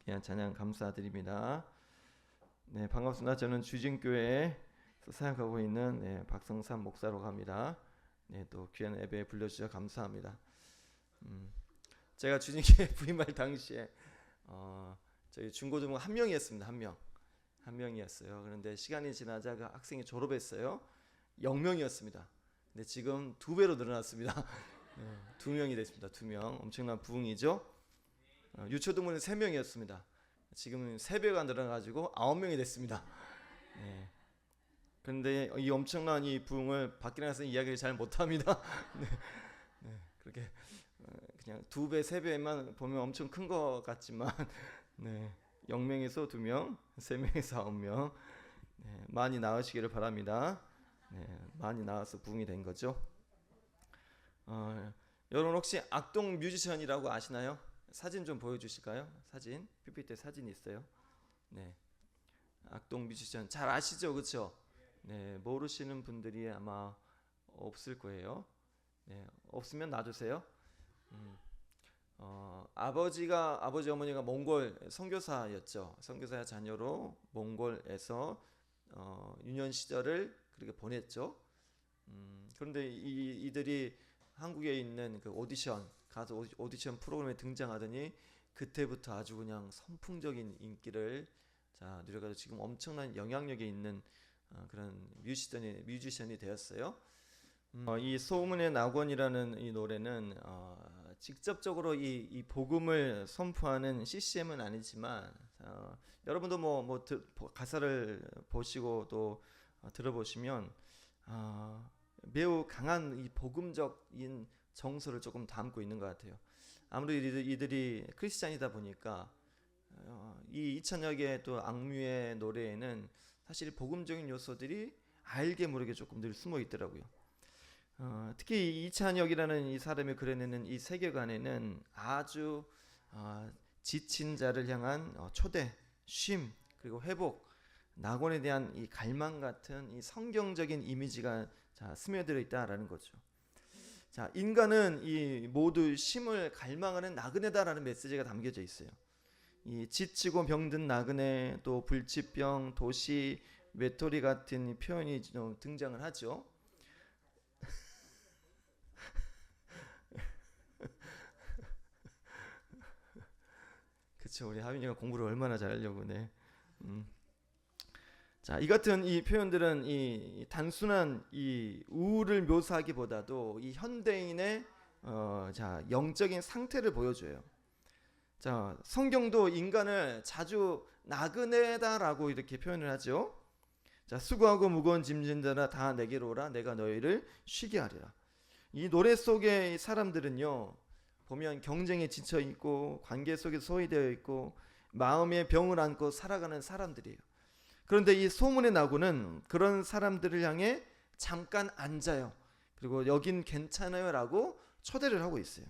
귀한 찬양 감사드립니다. 네, 반갑습니다. 저는 주진교회에서 사역하고 있는 박성삼 목사라고 합니다. 네, 또 귀한 예배에 불러주셔서 감사합니다. 제가 주진교회 부임할 당시에 저희 중고등부 한 명이었습니다. 한 명이었어요. 그런데 시간이 지나자 그 학생이 졸업했어요. 0명이었습니다. 근데 지금 2배로 늘어났습니다. 네, 2명이 됐습니다. 2명. 엄청난 부흥이죠. 유초등부는 3명이었습니다. 지금은 3배가 늘어나가지고 9명이 됐습니다. 네. 그런데 이 엄청난 이 부흥을 밖에 나가서 이야기를 잘 못합니다. 네. 네. 그렇게 그냥 2배, 3배만 보면 엄청 큰 것 같지만 네. 0명에서 2명, 3명에서 9명 네. 많이 나으시기를 바랍니다. 네. 많이 나와서 부흥이 된 거죠. 여러분 혹시 악동 뮤지션이라고 아시나요? 사진 좀 보여주실까요? 사진, PPT 사진 있어요. 네, 악동 뮤지션 잘 아시죠, 그렇죠? 네, 모르시는 분들이 아마 없을 거예요. 네, 없으면 놔주세요. 아버지 어머니가 몽골 선교사였죠. 선교사의 자녀로 몽골에서 유년 시절을 그렇게 보냈죠. 그런데 이들이 한국에 있는 그 가수 오디션 프로그램에 등장하더니 그때부터 아주 그냥 선풍적인 인기를 누려가지고 지금 엄청난 영향력이 있는 그런 뮤지션이 되었어요. 이 소문의 낙원이라는 이 노래는 직접적으로 이 복음을 선포하는 CCM은 아니지만 여러분도 가사를 보시고 또 들어보시면 매우 강한 이 복음적인 정서를 조금 담고 있는 것 같아요. 아무래도 이들이 크리스찬이다 보니까 이 이찬혁의 또 악뮤의 노래에는 사실 복음적인 요소들이 알게 모르게 조금 늘 숨어 있더라고요. 특히 이찬혁이라는 이 사람이 그려내는 이 세계관에는 아주 지친 자를 향한 초대, 쉼, 그리고 회복, 낙원에 대한 이 갈망 같은 이 성경적인 이미지가 스며들어 있다라는 거죠. 자, 인간은 이 모두 쉼을 갈망하는 나그네다라는 메시지가 담겨져 있어요. 이 지치고 병든 나그네, 또 불치병, 도시, 외톨이 같은 표현이 등장을 하죠. 그렇죠. 우리 하빈이가 공부를 얼마나 잘하려고. 네. 자, 이 같은 이 표현들은 이 단순한 이 우울을 묘사하기보다도 이 현대인의 영적인 상태를 보여줘요. 자, 성경도 인간을 자주 나그네다라고 이렇게 표현을 하죠. 자, 수고하고 무거운 짐진 자라 다 내게로 오라, 내가 너희를 쉬게 하리라. 이 노래 속의 사람들은요, 보면 경쟁에 지쳐 있고 관계 속에 소외되어 있고 마음의 병을 안고 살아가는 사람들이에요. 그런데 이 소문의 낙원은 그런 사람들을 향해 잠깐 앉아요. 그리고 여긴 괜찮아요 라고 초대를 하고 있어요.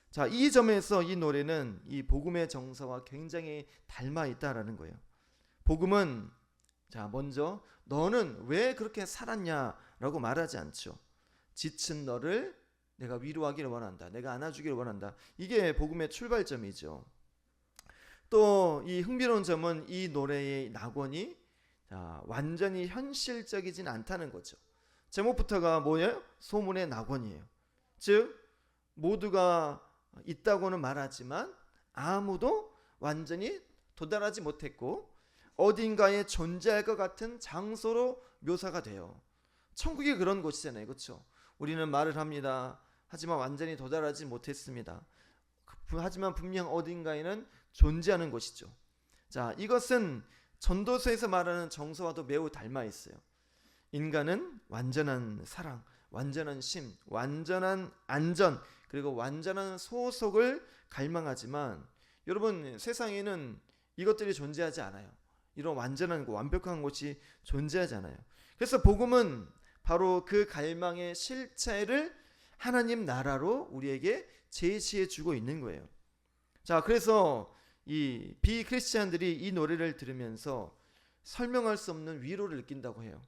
자, 이 점에서 이 노래는 이 복음의 정서와 굉장히 닮아 있다라는 거예요. 복음은 먼저 너는 왜 그렇게 살았냐라고 말하지 않죠. 지친 너를 내가 위로하기를 원한다. 내가 안아주기를 원한다. 이게 복음의 출발점이죠. 또 이 흥미로운 점은 이 노래의 낙원이 완전히 현실적이진 않다는 거죠. 제목부터가 뭐예요? 소문의 낙원이에요. 즉 모두가 있다고는 말하지만 아무도 완전히 도달하지 못했고 어딘가에 존재할 것 같은 장소로 묘사가 돼요. 천국이 그런 곳이잖아요. 그렇죠? 우리는 말을 합니다. 하지만 완전히 도달하지 못했습니다. 하지만 분명 어딘가에는 존재하는 것이죠. 자, 이것은 전도서에서 말하는 정서와도 매우 닮아 있어요. 인간은 완전한 사랑, 완전한 쉼, 완전한 안전, 그리고 완전한 소속을 갈망하지만 여러분, 세상에는 이것들이 존재하지 않아요. 이런 완전한 완벽한 것이 존재하지 않아요. 그래서 복음은 바로 그 갈망의 실체를 하나님 나라로 우리에게 제시해 주고 있는 거예요. 자, 그래서 이 비크리스찬들이 이 노래를 들으면서 설명할 수 없는 위로를 느낀다고 해요.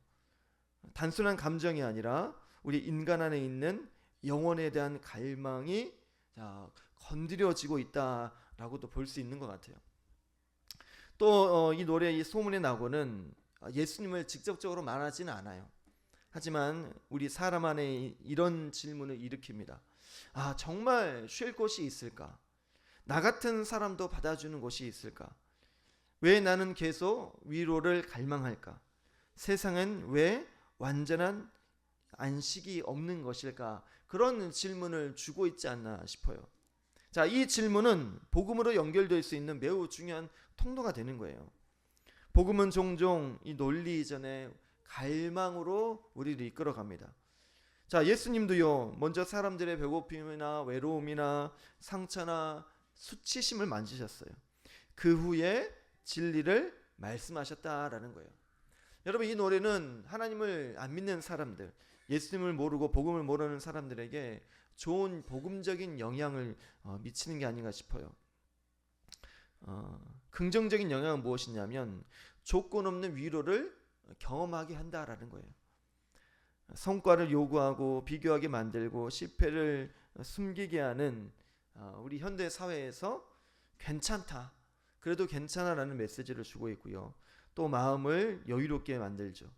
단순한 감정이 아니라 우리 인간 안에 있는 영혼에 대한 갈망이 건드려지고 있다라고도 볼 수 있는 것 같아요. 또 이 노래 이 소문의 낙원은 예수님을 직접적으로 말하지는 않아요. 하지만 우리 사람 안에 이런 질문을 일으킵니다. 아, 정말 쉴 곳이 있을까? 나 같은 사람도 받아주는 곳이 있을까? 왜 나는 계속 위로를 갈망할까? 세상은 왜 완전한 안식이 없는 것일까? 그런 질문을 주고 있지 않나 싶어요. 자, 이 질문은 복음으로 연결될 수 있는 매우 중요한 통로가 되는 거예요. 복음은 종종 이 논리 이전에 갈망으로 우리를 이끌어갑니다. 자, 예수님도요, 먼저 사람들의 배고픔이나 외로움이나 상처나 수치심을 만지셨어요. 그 후에 진리를 말씀하셨다라는 거예요. 여러분, 이 노래는 하나님을 안 믿는 사람들, 예수님을 모르고 복음을 모르는 사람들에게 좋은 복음적인 영향을 미치는 게 아닌가 싶어요. 긍정적인 영향은 무엇이냐면 조건 없는 위로를 경험하게 한다라는 거예요. 성과를 요구하고 비교하게 만들고 실패를 숨기게 하는 우리 현대 사회에서 괜찮다, 그래도 괜찮아라는 메시지를 주고 있고요. 또 마음을 여유롭게 만들죠.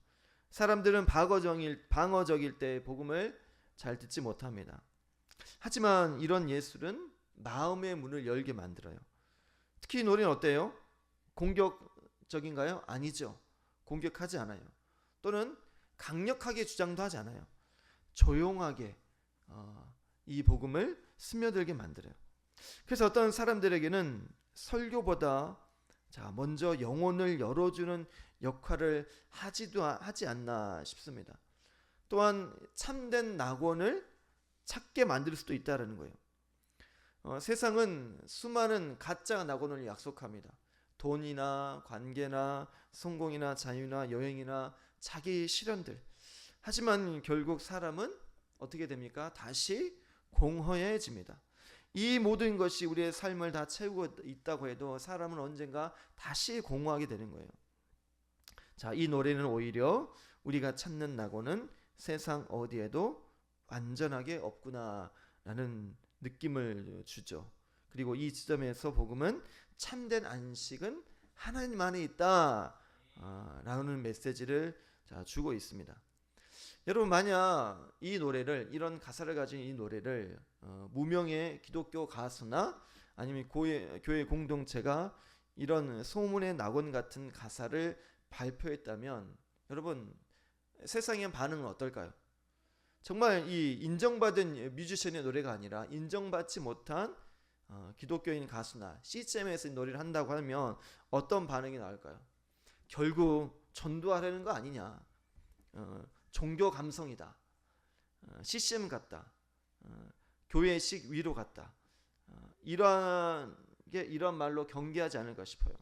사람들은 방어적일 때 복음을 잘 듣지 못합니다. 하지만 이런 예술은 마음의 문을 열게 만들어요. 특히 이 노래는 어때요? 공격적인가요? 아니죠. 공격하지 않아요. 또는 강력하게 주장도 하지 않아요. 조용하게 이 복음을 스며들게 만들어요. 그래서 어떤 사람들에게는 설교보다 먼저 영혼을 열어주는 역할을 하지 않나 싶습니다. 또한 참된 낙원을 찾게 만들 수도 있다는 거예요. 세상은 수많은 가짜 낙원을 약속합니다. 돈이나 관계나 성공이나 자유나 여행이나 자기 실현들. 하지만 결국 사람은 어떻게 됩니까? 다시 공허해집니다. 이 모든 것이 우리의 삶을 다 채우고 있다고 해도 사람은 언젠가 다시 공허하게 되는 거예요. 자, 이 노래는 오히려 우리가 찾는 낙원은 세상 어디에도 완전하게 없구나라는 느낌을 주죠. 그리고 이 지점에서 복음은 참된 안식은 하나님 안에 있다 라는 메시지를 주고 있습니다. 여러분, 만약 이 노래를, 이런 가사를 가진 이 노래를 무명의 기독교 가수나 아니면 교회 공동체가 이런 소문의 낙원 같은 가사를 발표했다면 여러분, 세상의 반응은 어떨까요? 정말 이 인정받은 뮤지션의 노래가 아니라 인정받지 못한 기독교인 가수나 CGM에서 노래를 한다고 하면 어떤 반응이 나올까요? 결국 전도하려는 거 아니냐, 종교 감성이다, CCM 같다, 교회식 위로 같다, 이런 말로 경계하지 않을까 싶어요.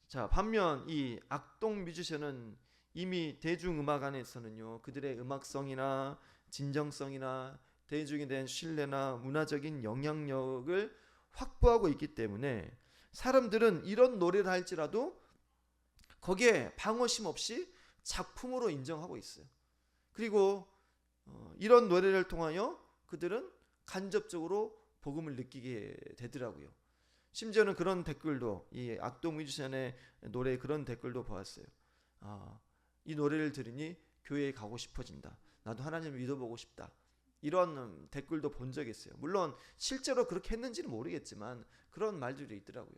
자, 반면 이 악동 뮤지션은 이미 대중음악 안에서는요, 그들의 음악성이나 진정성이나 대중에 대한 신뢰나 문화적인 영향력을 확보하고 있기 때문에 사람들은 이런 노래를 할지라도 거기에 방어심 없이 작품으로 인정하고 있어요. 그리고 이런 노래를 통하여 그들은 간접적으로 복음을 느끼게 되더라고요. 심지어는 그런 댓글도, 이 악동 뮤지션의 노래에 그런 댓글도 보았어요. 이 노래를 들으니 교회에 가고 싶어진다, 나도 하나님을 믿어보고 싶다, 이런 댓글도 본 적이 있어요. 물론 실제로 그렇게 했는지는 모르겠지만 그런 말들이 있더라고요.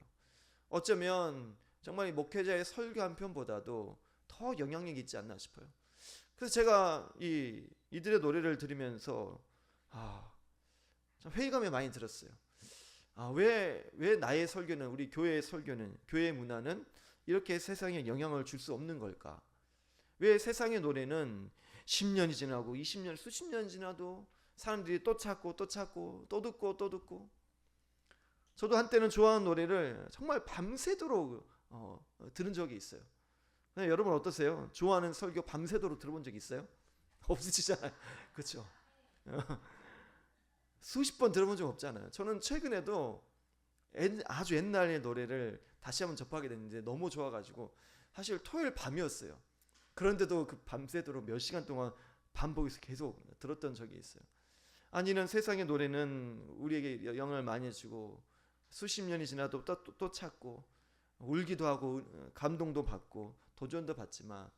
어쩌면 정말 목회자의 설교 한 편보다도 더 영향력이 있지 않나 싶어요. 그래서 제가 이들의 노래를 들으면서 참 회의감이 많이 들었어요. 왜 나의 설교는, 우리 교회의 설교는, 교회의 문화는 이렇게 세상에 영향을 줄 수 없는 걸까? 왜 세상의 노래는 10년이 지나고 20년, 수십 년이 지나도 사람들이 또 찾고 또 찾고 또 듣고 또 듣고. 저도 한때는 좋아하는 노래를 정말 밤새도록 들은 적이 있어요. 여러분 어떠세요? 좋아하는 설교 밤새도록 들어본 적 있어요? 없으시잖아요. 그렇죠? 수십 번 들어본 적 없잖아요. 저는 최근에도 아주 옛날의 노래를 다시 한번 접하게 됐는데 너무 좋아가지고 사실 토요일 밤이었어요. 그런데도 그 밤새도록 몇 시간 동안 반복해서 계속 들었던 적이 있어요. 아니는 세상의 노래는 우리에게 영향을 많이 주고 수십 년이 지나도 또 찾고 울기도 하고 감동도 받고 도전도 받지만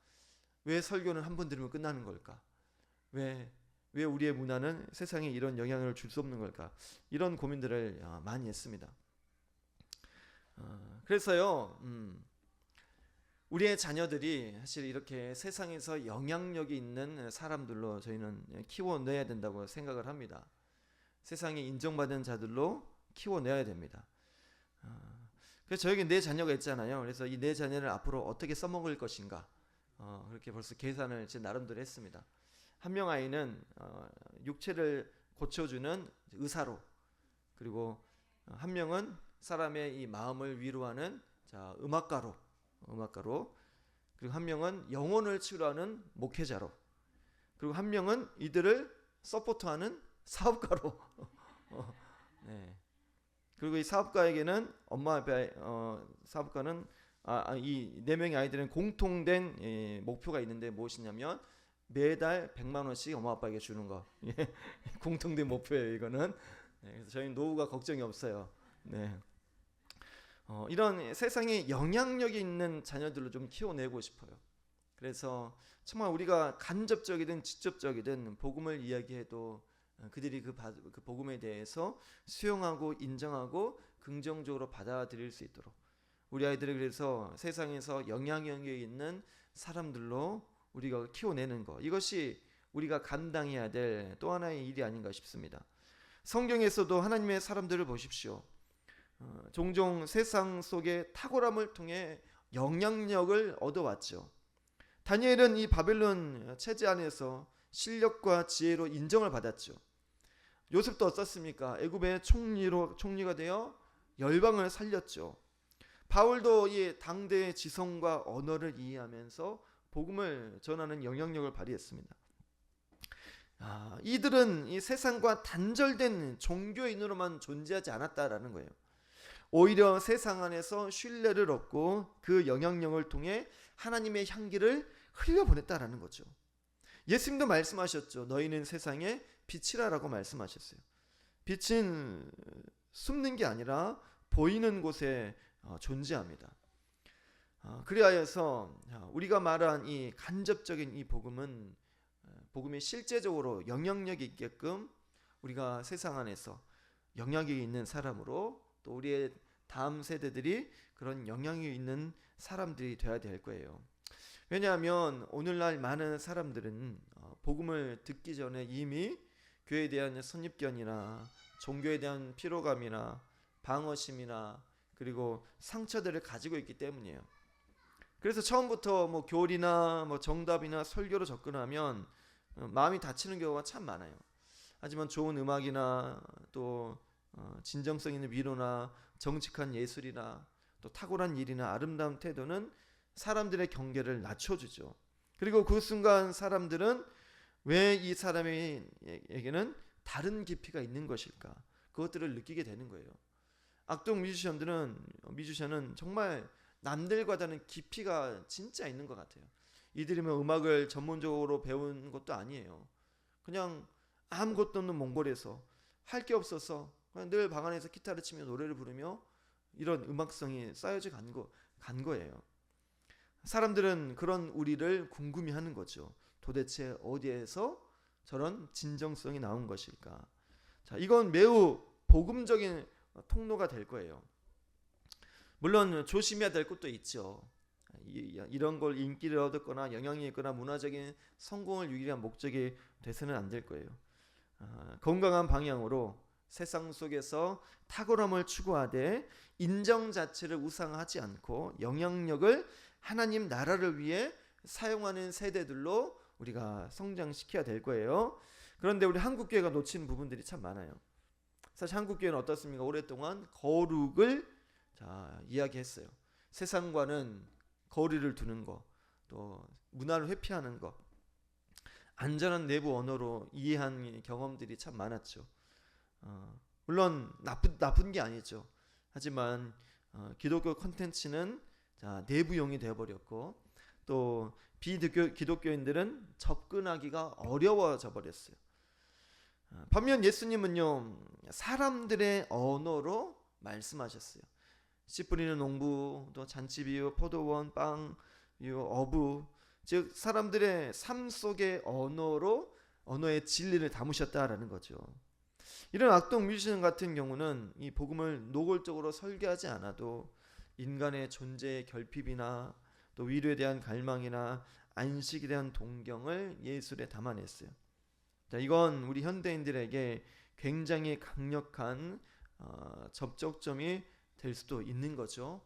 왜 설교는 한 번 들으면 끝나는 걸까? 왜 우리의 문화는 세상에 이런 영향을 줄 수 없는 걸까? 이런 고민들을 많이 했습니다. 그래서요, 우리의 자녀들이 사실 이렇게 세상에서 영향력이 있는 사람들로 저희는 키워내야 된다고 생각을 합니다. 세상에 인정받은 자들로 키워내야 됩니다. 그래서 저에게 네 자녀가 있잖아요. 그래서 이 네 자녀를 앞으로 어떻게 써먹을 것인가, 그렇게 벌써 계산을 제 나름대로 했습니다. 한 명 아이는 육체를 고쳐주는 의사로, 그리고 한 명은 사람의 이 마음을 위로하는 음악가로, 그리고 한 명은 영혼을 치유하는 목회자로, 그리고 한 명은 이들을 서포트하는 사업가로. 네. 그리고 이 사업가에게는 엄마 아빠 사업가는 이 네 명의 아이들은 공통된 목표가 있는데 무엇이냐면 매달 100만 원씩 엄마 아빠에게 주는 거. 공통된 목표예요, 이거는. 네, 그래서 저희는 노후가 걱정이 없어요. 네. 이런 세상에 영향력이 있는 자녀들로 좀 키워내고 싶어요. 그래서 정말 우리가 간접적이든 직접적이든 복음을 이야기해도 그들이 그 복음에 대해서 수용하고 인정하고 긍정적으로 받아들일 수 있도록 우리 아이들을 그래서 세상에서 영향력이 있는 사람들로 우리가 키워내는 것, 이것이 우리가 감당해야 될 또 하나의 일이 아닌가 싶습니다. 성경에서도 하나님의 사람들을 보십시오. 종종 세상 속의 탁월함을 통해 영향력을 얻어왔죠. 다니엘은 이 바벨론 체제 안에서 실력과 지혜로 인정을 받았죠. 요셉도 어떻습니까? 애굽의 총리가 되어 열방을 살렸죠. 바울도 이 당대의 지성과 언어를 이해하면서 복음을 전하는 영향력을 발휘했습니다. 이들은 이 세상과 단절된 종교인으로만 존재하지 않았다라는 거예요. 오히려 세상 안에서 신뢰를 얻고 그 영향력을 통해 하나님의 향기를 흘려보냈다라는 거죠. 예수님도 말씀하셨죠. 너희는 세상의 빛이라라고 말씀하셨어요. 빛은 숨는 게 아니라 보이는 곳에 존재합니다. 그리하여서 우리가 말한 이 간접적인 이 복음이 실제적으로 영향력이 있게끔 우리가 세상 안에서 영향력이 있는 사람으로 또 우리의 다음 세대들이 그런 영향이 있는 사람들이 되어야 될 거예요. 왜냐하면 오늘날 많은 사람들은 복음을 듣기 전에 이미 교회에 대한 선입견이나 종교에 대한 피로감이나 방어심이나 그리고 상처들을 가지고 있기 때문이에요. 그래서 처음부터 뭐 교리나 뭐 정답이나 설교로 접근하면 마음이 다치는 경우가 참 많아요. 하지만 좋은 음악이나 또 진정성 있는 위로나 정직한 예술이나 또 탁월한 일이나 아름다운 태도는 사람들의 경계를 낮춰주죠. 그리고 그 순간 사람들은 왜 이 사람에게는 다른 깊이가 있는 것일까? 그것들을 느끼게 되는 거예요. 악동 뮤지션은 정말 남들과 다른 깊이가 진짜 있는 것 같아요. 이들이 뭐 음악을 전문적으로 배운 것도 아니에요. 그냥 아무것도 없는 몽골에서 할 게 없어서 그냥 늘 방 안에서 기타를 치며 노래를 부르며 이런 음악성이 쌓여져 간 거예요. 사람들은 그런 우리를 궁금해하는 거죠. 도대체 어디에서 저런 진정성이 나온 것일까? 자, 이건 매우 복음적인 통로가 될 거예요. 물론 조심해야 될 것도 있죠. 이런 걸 인기를 얻거나 영향이 있거나 문화적인 성공을 유일한 목적이 돼서는 안 될 거예요. 건강한 방향으로 세상 속에서 탁월함을 추구하되 인정 자체를 우상하지 않고 영향력을 하나님 나라를 위해 사용하는 세대들로 우리가 성장시켜야 될 거예요. 그런데 우리 한국교회가 놓친 부분들이 참 많아요. 사실 한국교회는 어떻습니까? 오랫동안 거룩을 이야기했어요. 세상과는 거리를 두는 거, 또 문화를 회피하는 거, 안전한 내부 언어로 이해한 경험들이 참 많았죠. 물론 나쁜 게 아니죠. 하지만 기독교 콘텐츠는 내부용이 되어버렸고 또 비기독교인들은 접근하기가 어려워져 버렸어요. 반면 예수님은요 사람들의 언어로 말씀하셨어요. 씨 뿌리는 농부, 또 잔치비유, 포도원, 빵, 어부, 즉 사람들의 삶 속의 언어의 진리를 담으셨다라는 거죠. 이런 악동 뮤지션 같은 경우는 이 복음을 노골적으로 설계하지 않아도 인간의 존재의 결핍이나 또 위로에 대한 갈망이나 안식에 대한 동경을 예술에 담아냈어요. 자, 이건 우리 현대인들에게 굉장히 강력한 접촉점이 될 수도 있는 거죠.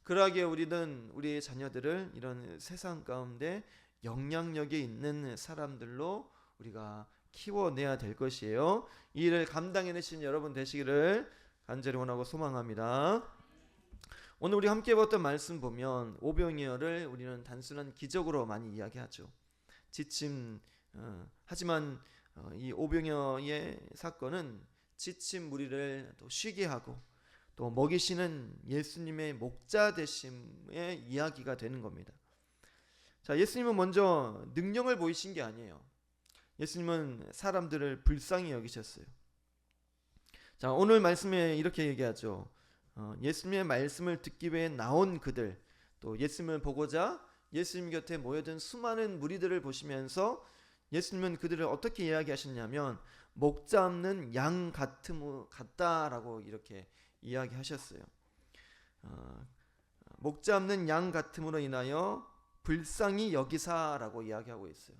그러하기에 우리는 우리의 자녀들을 이런 세상 가운데 영향력이 있는 사람들로 우리가 키워내야 될 것이에요. 이 일을 감당해내신 여러분 되시기를 간절히 원하고 소망합니다. 오늘 우리 함께 봤던 말씀 보면 오병이어를 우리는 단순한 기적으로 많이 이야기하죠. 하지만 이 오병이어의 사건은 지친 무리를 또 쉬게 하고 또 먹이시는 예수님의 목자 되심의 이야기가 되는 겁니다. 자, 예수님은 먼저 능력을 보이신 게 아니에요. 예수님은 사람들을 불쌍히 여기셨어요. 자, 오늘 말씀에 이렇게 얘기하죠. 예수님의 말씀을 듣기 위해 나온 그들, 또 예수님을 보고자 예수님 곁에 모여든 수많은 무리들을 보시면서 예수님은 그들을 어떻게 이야기하셨냐면 목자 없는 양 같다라고 이렇게 이야기하셨어요. 목자 없는 양 같음으로 인하여 불쌍히 여기사라고 이야기하고 있어요.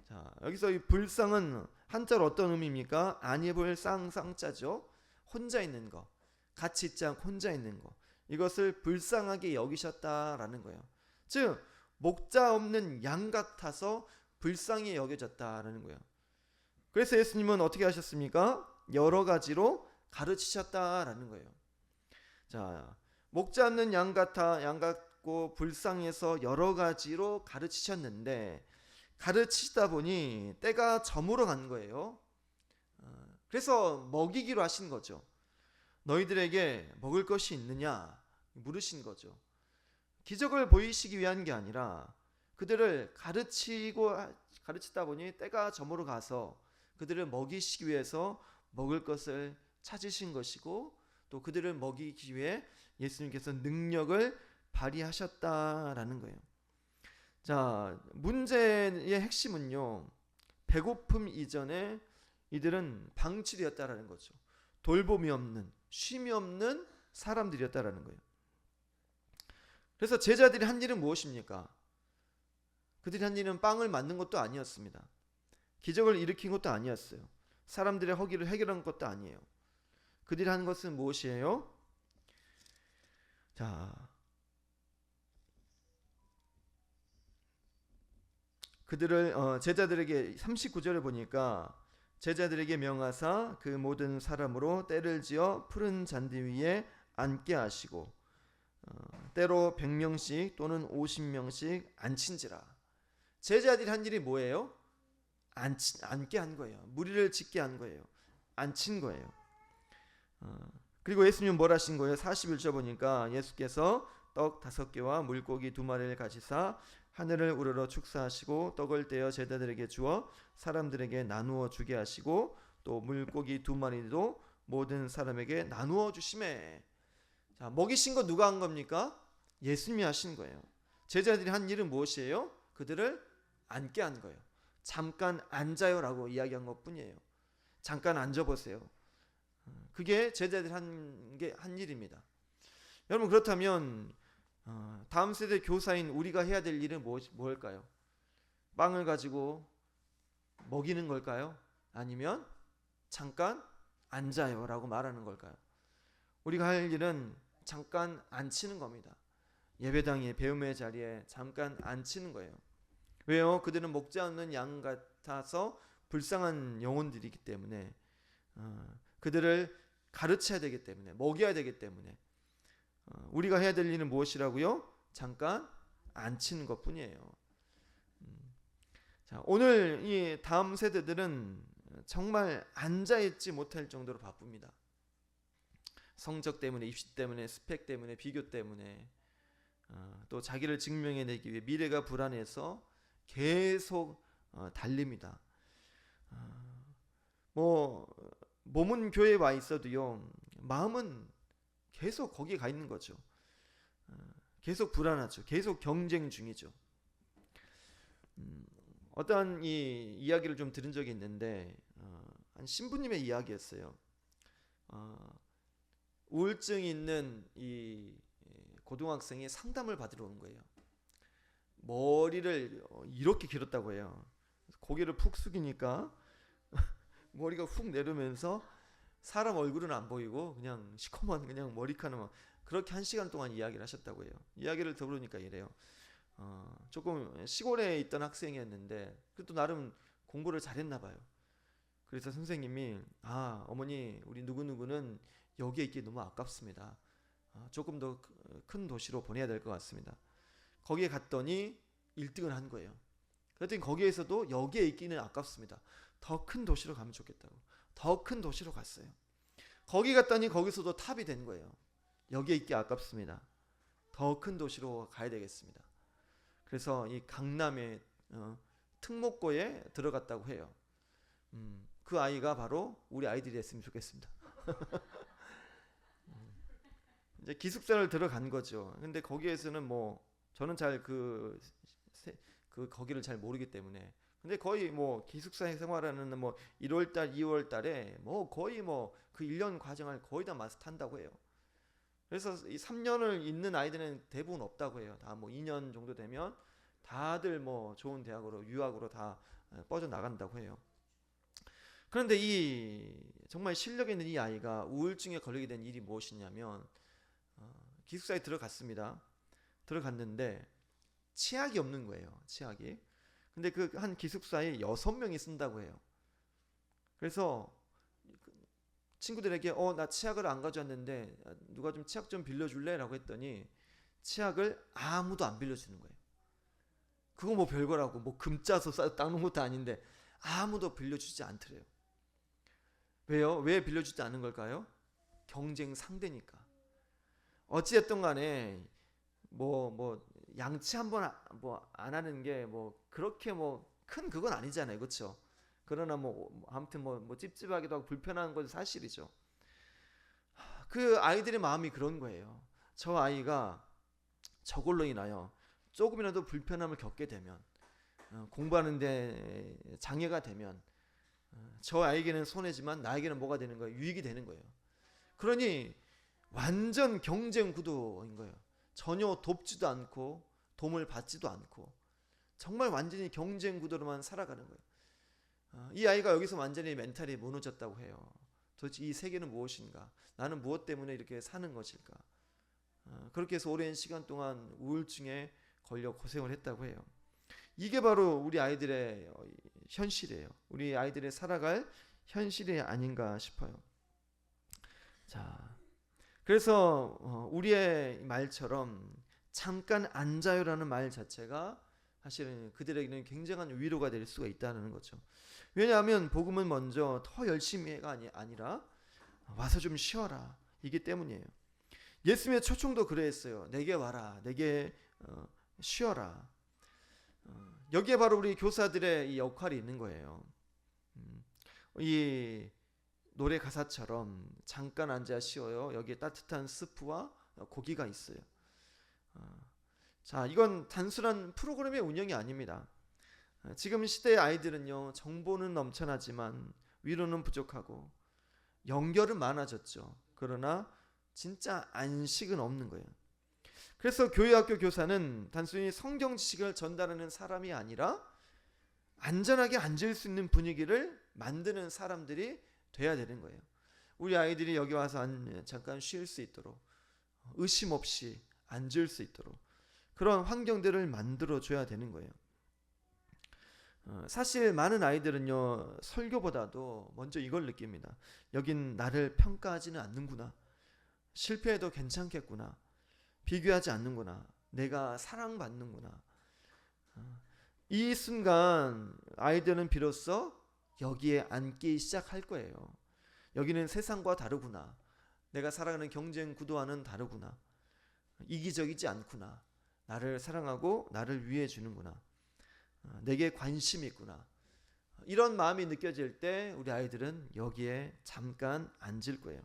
자, 여기서 이 불쌍은 한자로 어떤 의미입니까? 안입을 쌍쌍자죠. 혼자 있는 거, 같이 있지 않고 혼자 있는 거, 이것을 불쌍하게 여기셨다라는 거예요. 즉 목자 없는 양 같아서 불쌍히 여겨졌다라는 거예요. 그래서 예수님은 어떻게 하셨습니까? 여러 가지로 가르치셨다라는 거예요. 자, 목자 없는 양 같고 불쌍해서 여러 가지로 가르치셨는데 가르치다 보니 때가 저물어 간 거예요. 그래서 먹이기로 하신 거죠. 너희들에게 먹을 것이 있느냐 물으신 거죠. 기적을 보이시기 위한 게 아니라 그들을 가르치다 보니 때가 저물어 가서 그들을 먹이시기 위해서 먹을 것을 찾으신 것이고 또 그들을 먹이기 위해 예수님께서 능력을 발휘하셨다라는 거예요. 자, 문제의 핵심은요, 배고픔 이전에 이들은 방치되었다라는 거죠. 돌봄이 없는, 쉼이 없는 사람들이었다라는 거예요. 그래서 제자들이 한 일은 무엇입니까? 그들이 한 일은 빵을 만든 것도 아니었습니다. 기적을 일으킨 것도 아니었어요. 사람들의 허기를 해결한 것도 아니에요. 그들이 한 것은 무엇이에요? 자, 제자들에게 39절에 보니까 제자들에게 명하사 그 모든 사람으로 때를 지어 푸른 잔디 위에 앉게 하시고 때로 100명씩 또는 50명씩 앉힌지라. 제자들이 한 일이 뭐예요? 앉게 한 거예요. 무리를 짓게 한 거예요. 앉힌 거예요. 그리고 예수님은 뭘 하신 거예요? 41절 보니까 예수께서 떡 5개와 물고기 2마리를 가지사 하늘을 우러러 축사하시고 떡을 떼어 제자들에게 주어 사람들에게 나누어 주게 하시고 또 물고기 2마리도 모든 사람에게 나누어 주시매. 자, 먹이신 거 누가 한 겁니까? 예수님이 하신 거예요. 제자들이 한 일은 무엇이에요? 그들을 앉게 한 거예요. 잠깐 앉아요라고 이야기한 것뿐이에요. 잠깐 앉아보세요. 그게 제자들이 한 일입니다. 여러분, 그렇다면 다음 세대 교사인 우리가 해야 될 일은 뭘까요? 빵을 가지고 먹이는 걸까요? 아니면 잠깐 앉아요라고 말하는 걸까요? 우리가 할 일은 잠깐 앉히는 겁니다. 예배당의 배움의 자리에 잠깐 앉히는 거예요. 왜요? 그들은 먹지 않는 양 같아서 불쌍한 영혼들이기 때문에 그들을 가르쳐야 되기 때문에 먹여야 되기 때문에 우리가 해야 될 일은 무엇이라고요? 잠깐 앉히는 것뿐이에요. 자, 오늘 이 다음 세대들은 정말 앉아있지 못할 정도로 바쁩니다. 성적 때문에, 입시 때문에, 스펙 때문에, 비교 때문에 또 자기를 증명해내기 위해 미래가 불안해서 계속 달립니다. 몸은 교회에 와 있어도요, 마음은 계속 거기에 가 있는 거죠. 계속 불안하죠. 계속 경쟁 중이죠. 어떠한 이 이야기를 좀 들은 적이 있는데 한 신부님의 이야기였어요. 우울증이 있는 이 고등학생이 상담을 받으러 온 거예요. 머리를 이렇게 길었다고 해요. 고개를 푹 숙이니까 머리가 훅 내려면서 사람 얼굴은 안 보이고 그냥 시커먼 그냥 머리카락만, 그렇게 1시간 동안 이야기를 하셨다고 해요. 이야기를 들어보니까 이래요. 조금 시골에 있던 학생이었는데 그래도 나름 공부를 잘했나 봐요. 그래서 선생님이 어머니 우리 누구누구는 여기에 있기 너무 아깝습니다. 조금 더 큰 도시로 보내야 될 것 같습니다. 거기에 갔더니 1등을 한 거예요. 그랬더니 거기에서도 여기에 있기는 아깝습니다. 더 큰 도시로 가면 좋겠다고. 더 큰 도시로 갔어요. 거기 갔더니 거기서도 탑이 된 거예요. 여기에 있기 아깝습니다. 더 큰 도시로 가야 되겠습니다. 그래서 이 강남의 특목고에 들어갔다고 해요. 그 아이가 바로 우리 아이들이 했으면 좋겠습니다. 이제 기숙사를 들어간 거죠. 근데 거기에서는 뭐 저는 잘 거기를 잘 모르기 때문에, 근데 거의 뭐 기숙사 생활하는 뭐 1월달, 2월달에 뭐 거의 뭐 그 1년 과정을 거의 다 마스터한다고 해요. 그래서 이 3년을 있는 아이들은 대부분 없다고 해요. 다 뭐 2년 정도 되면 다들 뭐 좋은 대학으로 유학으로 다 뻗어 나간다고 해요. 그런데 이 정말 실력 있는 이 아이가 우울증에 걸리게 된 일이 무엇이냐면 기숙사에 들어갔습니다. 들어갔는데 치약이 없는 거예요. 치약이. 근데 그 한 기숙사에 6명이 쓴다고 해요. 그래서 친구들에게 나 치약을 안 가져왔는데 누가 좀 치약 좀 빌려줄래? 라고 했더니 치약을 아무도 안 빌려주는 거예요. 그거 뭐 별거라고 뭐 금 짜서 닦는 것도 아닌데 아무도 빌려주지 않더래요. 왜요? 왜 빌려주지 않는 걸까요? 경쟁 상대니까. 어찌됐든 간에 뭐 양치 한번 뭐 안 하는 게 뭐 그렇게 뭐 큰 그건 아니잖아요. 그렇죠? 그러나 뭐 아무튼 뭐 찝찝하기도 하고 불편한 건 사실이죠. 그 아이들의 마음이 그런 거예요. 저 아이가 저걸로 인하여 조금이라도 불편함을 겪게 되면, 공부하는데 장애가 되면 저 아이에게는 손해지만 나에게는 뭐가 되는 거예요? 유익이 되는 거예요. 그러니 완전 경쟁 구도인 거예요. 전혀 돕지도 않고 도움을 받지도 않고 정말 완전히 경쟁 구도로만 살아가는 거예요. 이 아이가 여기서 완전히 멘탈이 무너졌다고 해요. 도대체 이 세계는 무엇인가? 나는 무엇 때문에 이렇게 사는 것일까? 그렇게 해서 오랜 시간 동안 우울증에 걸려 고생을 했다고 해요. 이게 바로 우리 아이들의 현실이에요. 우리 아이들의 살아갈 현실이 아닌가 싶어요. 자, 그래서 우리의 말처럼 잠깐 앉아요라는 말 자체가 사실은 그들에게는 굉장한 위로가 될 수가 있다는 거죠. 왜냐하면 복음은 먼저 더 열심히가 아니라 와서 좀 쉬어라 이기 때문이에요. 예수님의 초청도 그랬어요. 내게 와라, 내게 쉬어라. 여기에 바로 우리 교사들의 이 역할이 있는 거예요. 이 노래 가사처럼 잠깐 앉아 쉬어요. 여기에 따뜻한 스프와 고기가 있어요. 자, 이건 단순한 프로그램의 운영이 아닙니다. 지금 시대의 아이들은요, 정보는 넘쳐나지만 위로는 부족하고 연결은 많아졌죠. 그러나 진짜 안식은 없는 거예요. 그래서 교회학교 교사는 단순히 성경 지식을 전달하는 사람이 아니라 안전하게 앉을 수 있는 분위기를 만드는 사람들이 돼야 되는 거예요. 우리 아이들이 여기 와서 잠깐 쉴 수 있도록, 의심 없이 앉을 수 있도록 그런 환경들을 만들어 줘야 되는 거예요. 사실 많은 아이들은요, 설교보다도 먼저 이걸 느낍니다. 여긴 나를 평가하지는 않는구나. 실패해도 괜찮겠구나. 비교하지 않는구나. 내가 사랑받는구나. 이 순간 아이들은 비로소 여기에 앉기 시작할 거예요. 여기는 세상과 다르구나. 내가 살아가는 경쟁 구도와는 다르구나. 이기적이지 않구나. 나를 사랑하고 나를 위해 주는구나. 내게 관심이 있구나. 이런 마음이 느껴질 때 우리 아이들은 여기에 잠깐 앉을 거예요.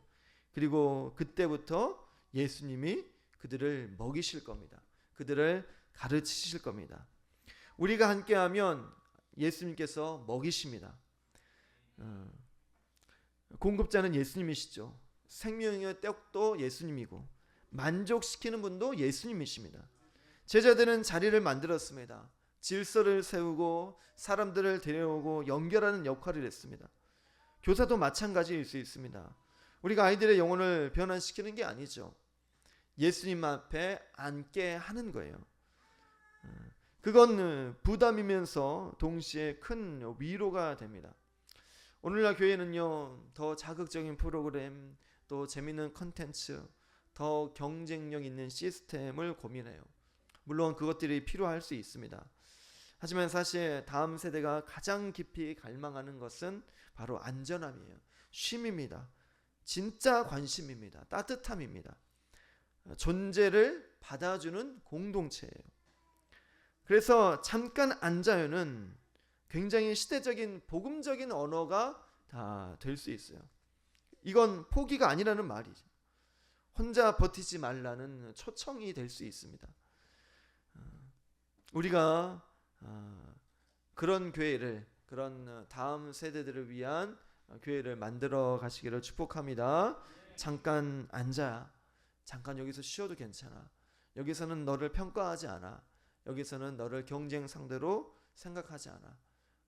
그리고 그때부터 예수님이 그들을 먹이실 겁니다. 그들을 가르치실 겁니다. 우리가 함께하면 예수님께서 먹이십니다. 공급자는 예수님이시죠. 생명의 떡도 예수님이고 만족시키는 분도 예수님이십니다. 제자들은 자리를 만들었습니다. 질서를 세우고 사람들을 데려오고 연결하는 역할을 했습니다. 교사도 마찬가지일 수 있습니다. 우리가 아이들의 영혼을 변화시키는 게 아니죠. 예수님 앞에 앉게 하는 거예요. 그건 부담이면서 동시에 큰 위로가 됩니다. 오늘날 교회는요, 더 자극적인 프로그램, 또 재미있는 컨텐츠, 더 경쟁력 있는 시스템을 고민해요. 물론 그것들이 필요할 수 있습니다. 하지만 사실 다음 세대가 가장 깊이 갈망하는 것은 바로 안전함이에요. 쉼입니다. 진짜 관심입니다. 따뜻함입니다. 존재를 받아주는 공동체예요. 그래서 잠깐 앉아요는 굉장히 시대적인 복음적인 언어가 다 될 수 있어요. 이건 포기가 아니라는 말이죠. 혼자 버티지 말라는 초청이 될 수 있습니다. 우리가 그런 교회를, 그런 다음 세대들을 위한 교회를 만들어 가시기를 축복합니다. 잠깐 앉아. 잠깐 여기서 쉬어도 괜찮아. 여기서는 너를 평가하지 않아. 여기서는 너를 경쟁 상대로 생각하지 않아.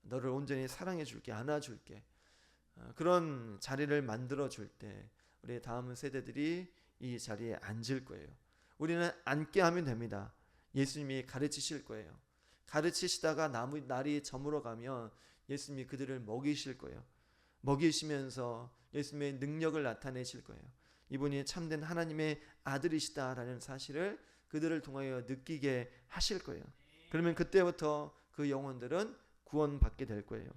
너를 온전히 사랑해 줄게, 안아 줄게. 그런 자리를 만들어 줄 때 우리 다음 세대들이 이 자리에 앉을 거예요. 우리는 앉게 하면 됩니다. 예수님이 가르치실 거예요. 가르치시다가 날이 저물어 가면 예수님이 그들을 먹이실 거예요. 먹이시면서 예수님의 능력을 나타내실 거예요. 이분이 참된 하나님의 아들이시다라는 사실을 그들을 통하여 느끼게 하실 거예요. 그러면 그때부터 그 영혼들은 구원받게 될 거예요.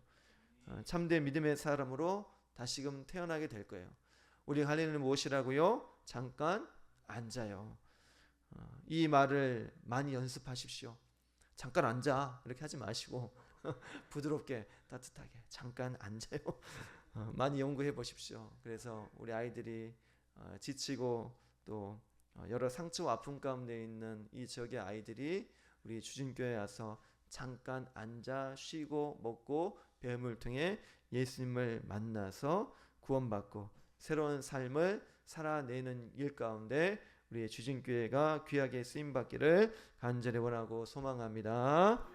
참된 믿음의 사람으로 다시금 태어나게 될 거예요. 우리가 할 일은 무엇이라고요? 잠깐 앉아요. 이 말을 많이 연습하십시오. 잠깐 앉아 이렇게 하지 마시고 부드럽게 따뜻하게 잠깐 앉아요. 많이 연구해 보십시오. 그래서 우리 아이들이 지치고 또 여러 상처와 아픔 가운데 있는 이 지역의 아이들이 우리 주진교회에 와서 잠깐 앉아 쉬고 먹고 배움을 통해 예수님을 만나서 구원받고 새로운 삶을 살아내는 일 가운데 우리의 주진교회가 귀하게 쓰임받기를 간절히 원하고 소망합니다.